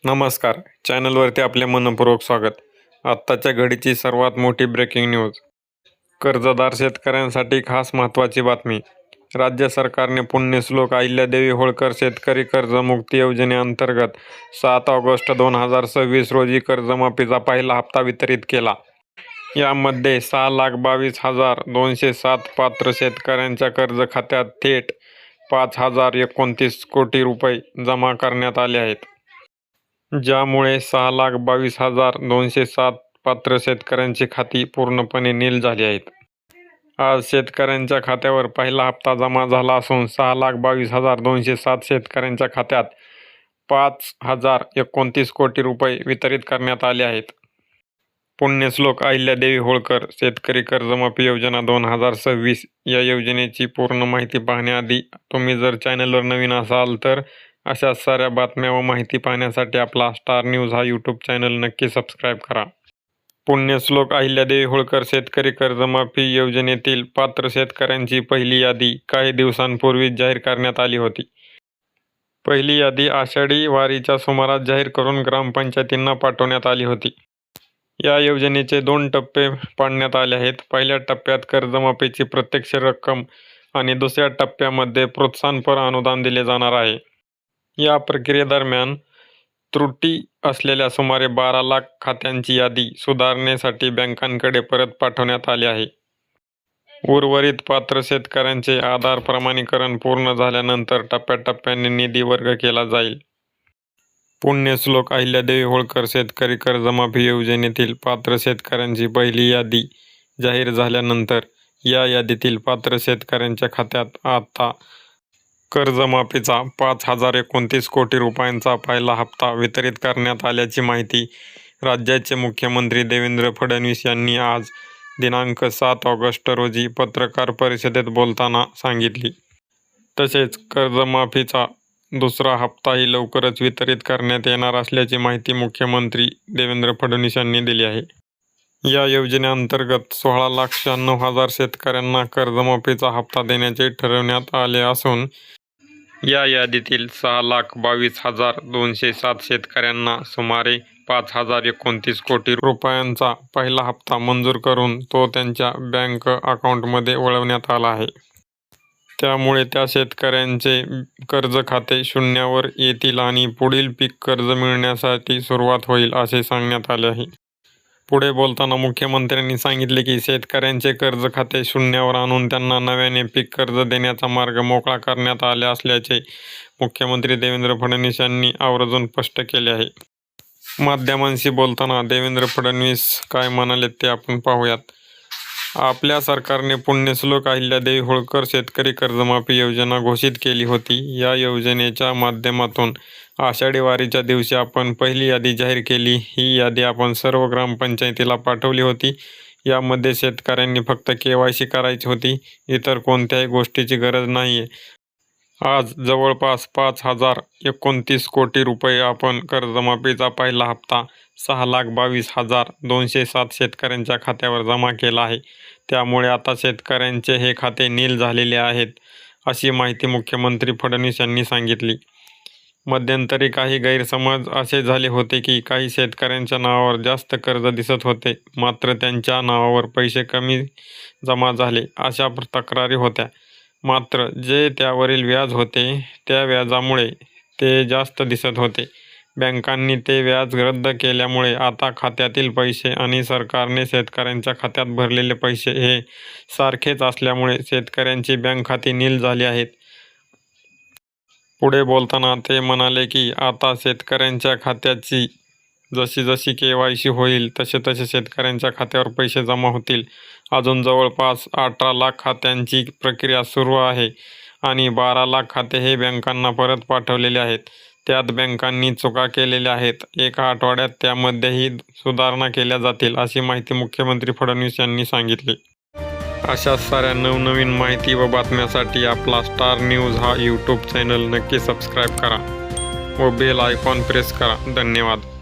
नमस्कार. चॅनलवरती आपले मनपूर्वक स्वागत. आत्ताच्या घडीची सर्वात मोठी ब्रेकिंग न्यूज. कर्जदार शेतकऱ्यांसाठी खास महत्त्वाची बातमी. राज्य सरकारने पुण्यश्लोक अहिल्यादेवी होळकर शेतकरी कर्जमुक्ती योजनेअंतर्गत 7 ऑगस्ट 2026 रोजी कर्जमाफीचा पहिला हप्ता वितरित केला. यामध्ये 6,22,207 पात्र शेतकऱ्यांच्या कर्ज खात्यात थेट 5,029 कोटी रुपये जमा करण्यात आले आहेत. ज्यामुळे 6,22,207 पात्र शेतकऱ्यांची खाती पूर्णपणे नील झाली आहेत. आज शेतकऱ्यांच्या खात्यावर पहिला हप्ता जमा झाला असून 6,22,207 शेतकऱ्यांच्या खात्यात 5,029 कोटी रुपये वितरित करण्यात आले आहेत. पुण्यश्लोक अहिल्यादेवी होळकर शेतकरी कर्जमाफी योजना 2026 या योजनेची पूर्ण माहिती पाहण्याआधी तुम्ही जर चॅनलवर नवीन असाल तर अशा साऱ्या बातम्या व माहिती पाहण्यासाठी आपला स्टार न्यूज हा यूट्यूब चॅनल नक्की सबस्क्राईब करा. पुण्यश्लोक अहिल्यादेवी होळकर शेतकरी कर्जमाफी योजनेतील पात्र शेतकऱ्यांची पहिली यादी काही दिवसांपूर्वी जाहीर करण्यात आली होती. पहिली यादी आषाढी वारीच्या सुमारास जाहीर करून ग्रामपंचायतींना पाठवण्यात आली होती. या योजनेचे 2 टप्पे पाडण्यात आले आहेत. पहिल्या टप्प्यात कर्जमाफीची प्रत्यक्ष रक्कम आणि दुसऱ्या टप्प्यामध्ये प्रोत्साहनपर अनुदान दिले जाणार आहे. या प्रक्रियेदरम्यान त्रुटी असलेल्या सुमारे 12 लाख खात्यांची यादी सुधारणेसाठी बँकांकडे परत पाठवण्यात आली आहे. उर्वरित पात्र शेतकऱ्यांचे आधार प्रमाणीकरण पूर्ण झाल्यानंतर टप्प्याटप्प्याने निधी वर्ग केला जाईल. पुण्यश्लोक अहिल्यादेवी होळकर शेतकरी कर्जमाफी योजनेतील पात्र शेतकऱ्यांची पहिली यादी जाहीर झाल्यानंतर या यादीतील पात्र शेतकऱ्यांच्या खात्यात आता कर्जमाफीचा 5,029 कोटी रुपयांचा पहिला हप्ता वितरित करण्यात आल्याची माहिती राज्याचे मुख्यमंत्री देवेंद्र फडणवीस यांनी आज दिनांक 7 ऑगस्ट रोजी पत्रकार परिषदेत बोलताना सांगितली. तसेच कर्जमाफीचा दुसरा हप्ताही लवकरच वितरित करण्यात येणार असल्याची माहिती मुख्यमंत्री देवेंद्र फडणवीस यांनी दिली आहे. या योजनेअंतर्गत 16,96,000 शेतकऱ्यांना कर्जमाफीचा हप्ता देण्याचे ठरवण्यात आले असून या यादीतील 6,22,207 शेतकऱ्यांना सुमारे 5,029 कोटी रुपयांचा पहिला हप्ता मंजूर करून तो त्यांच्या बँक अकाउंटमध्ये वळवण्यात आला आहे. त्यामुळे त्या शेतकऱ्यांचे कर्ज खाते शून्यावर येतील आणि पुढील पीक कर्ज मिळण्यासाठी सुरुवात होईल असे सांगण्यात आले आहे. पुढे बोलताना मुख्यमंत्र्यांनी सांगितले की शेतकऱ्यांचे कर्ज खाते शून्यावर आणून त्यांना नव्याने पीक कर्ज देण्याचा मार्ग मोकळा करण्यात आला असल्याचे मुख्यमंत्री देवेंद्र फडणवीस यांनी आवर्जून स्पष्ट केले आहे. माध्यमांशी बोलताना देवेंद्र फडणवीस काय म्हणाले ते आपण पाहूयात. आपल्या सरकारने पुण्यश्लोक अहिल्यादेवी होळकर शेतकरी कर्जमाफी योजना घोषित केली होती. या योजनेच्या माध्यमातून आषाढी वारीच्या दिवशी आपण पहिली यादी जाहीर केली. ही यादी आपण सर्व ग्रामपंचायतीला पाठवली होती. यामध्ये शेतकऱ्यांनी फक्त KYC करायची होती. इतर कोणत्याही गोष्टीची गरज नाही आहे. आज जवळपास 5,029 कोटी रुपये आपण कर्जमाफीचा पहिला हप्ता 6,22,207 शेतकऱ्यांच्या खात्यावर जमा केला आहे. त्यामुळे आता शेतकऱ्यांचे हे खाते नील झालेले आहेत अशी माहिती मुख्यमंत्री फडणवीस यांनी सांगितली. मध्यंतरी काही गैरसमज असे झाले होते की काही शेतकऱ्यांच्या नावावर जास्त कर्ज दिसत होते, मात्र त्यांच्या नावावर पैसे कमी जमा झाले अशा तक्रारी होत्या. मात्र जे त्यावरील व्याज होते त्या व्याजामुळे ते जास्त दिसत होते. बँकांनी ते व्याज रद्द केल्यामुळे आता खात्यातील पैसे आणि सरकारने शेतकऱ्यांच्या खात्यात भरलेले पैसे हे सारखेच असल्यामुळे शेतकऱ्यांची बँक खाती नील झाली आहेत. पुढे बोलताना ते म्हणाले की आता शेतकऱ्यांच्या खात्याची जशी KYC होईल तसे शेतकऱ्यांच्या खात्यावर पैसे जमा होतील. अजून जवळपास 18 लाख खात्यांची प्रक्रिया सुरू आहे आणि 12 लाख खाते हे बँकांना परत पाठवलेले आहेत. त्यात बँकांनी चुका केलेल्या आहेत. एका आठवड्यात त्यामध्येही सुधारणा केल्या जातील अशी माहिती मुख्यमंत्री फडणवीस यांनी सांगितली. अशा साऱ्या नवनवीन माहिती व बातम्यांसाठी आपला स्टार न्यूज हा यूट्यूब चॅनल नक्की सबस्क्राईब करा व बेल आयकॉन प्रेस करा. धन्यवाद.